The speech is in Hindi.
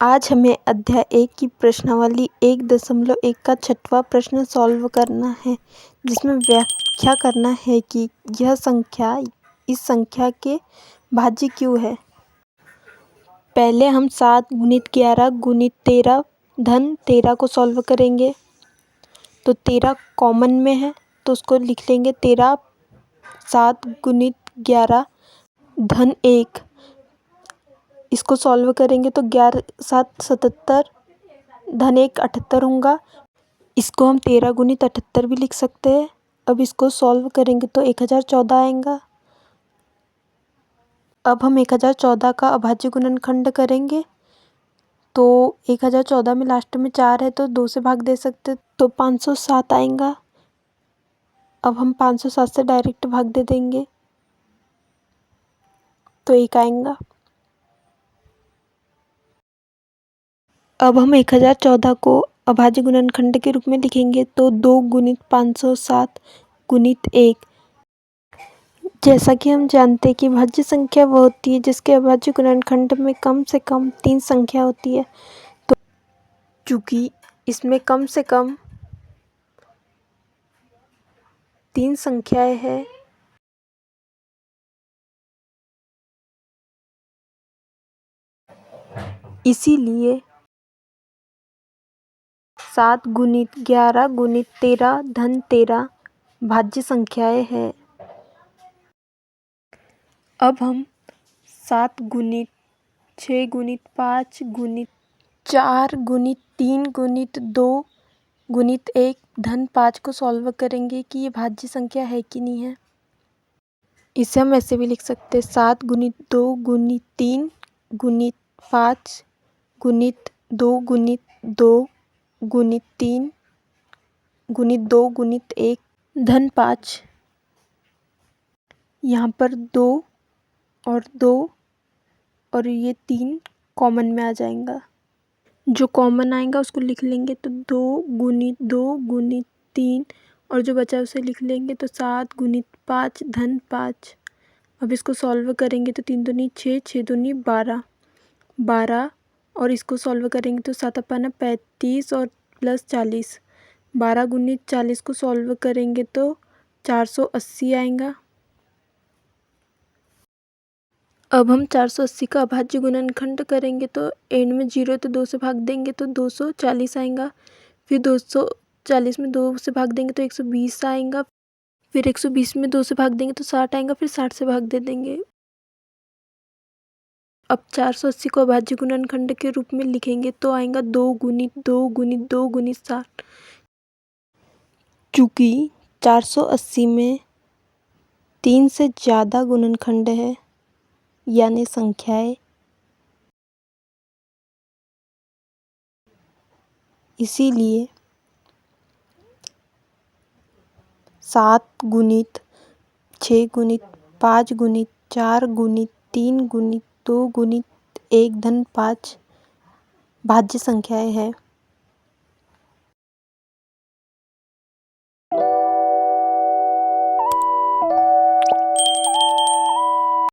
आज हमें अध्याय 1 की प्रश्नावली 1.1 का 6वां प्रश्न सॉल्व करना है, जिसमें व्याख्या करना है कि यह संख्या इस संख्या के भाज्य क्यों है। पहले हम 7 गुणित 11 गुणित 13 धन 13 को सॉल्व करेंगे। तो 13 कॉमन में है तो उसको लिख लेंगे 13। 7 गुणित 11 धन 1, इसको सॉल्व करेंगे तो 11 7 77 धन 1 78 होगा। इसको हम 13 गुणित 78 भी लिख सकते हैं। अब इसको सॉल्व करेंगे तो 1014 आएगा। अब हम 1014 का अभाज्य गुणनखंड करेंगे तो 1014 में लास्ट में 4 है तो 2 से भाग दे सकते, तो 507 आएगा। अब हम 507 से डायरेक्ट भाग दे देंगे तो 1 आएगा। अब हम 1014 को अभाज्य गुणनखंड के रूप में लिखेंगे तो 2 गुणित 507 गुणित 1। जैसा कि हम जानते हैं कि भाज्य संख्या वह होती है जिसके अभाज्य गुणनखंड में कम से कम 3 संख्या होती है। तो चूँकि इसमें कम से कम 3 संख्याएं हैं, इसीलिए 7 गुणित 11 गुणित 13 धन 13 भाज्य संख्याएं हैं। अब हम 7 गुणित 6 गुणित 5 गुणित 4 गुणित 3 गुणित 2 गुणित 1 धन 5 को सॉल्व करेंगे कि ये भाज्य संख्या है कि नहीं है। इसे हम ऐसे भी लिख सकते हैं 7 गुणित 2 गुणित 3 गुणित 5 गुणित 2 गुणित 2 गुणित 3 गुणित 2 गुणित 1 धन 5। यहाँ पर 2 और 2 और ये 3 कॉमन में आ जाएगा। जो कॉमन आएगा उसको लिख लेंगे तो 2 गुणित 3 और जो बचा उसे लिख लेंगे तो 7 गुणित 5 धन 5। अब इसको सॉल्व करेंगे तो 3 दूनी 6 6 दूनी 12 12 और इसको सॉल्व करेंगे तो 7 अपना 35 और प्लस 40। 12 गुणित 40 को सॉल्व करेंगे तो 480 आएगा। अब हम 480 का अभाज्य गुणनखंड करेंगे तो एंड में 0 तो 2 से भाग देंगे तो 240 आएगा। फिर 240 में 2 से भाग देंगे तो 120 आएगा। फिर 120 में 2 से भाग देंगे तो 60 आएगा। फिर 60 से भाग दे देंगे। अब 480 को अभाज्य गुणनखंड के रूप में लिखेंगे तो आएगा 2 गुणित 2 गुणित 2 गुणित 60। चूँकि 480 में 3 से ज़्यादा गुणनखंड है यानी संख्याएं, इसीलिए 7 गुणित 6 गुणित 5 गुणित 4 गुणित 3 गुणित 2 गुणित 1 धन 5 भाज्य संख्याएं हैं।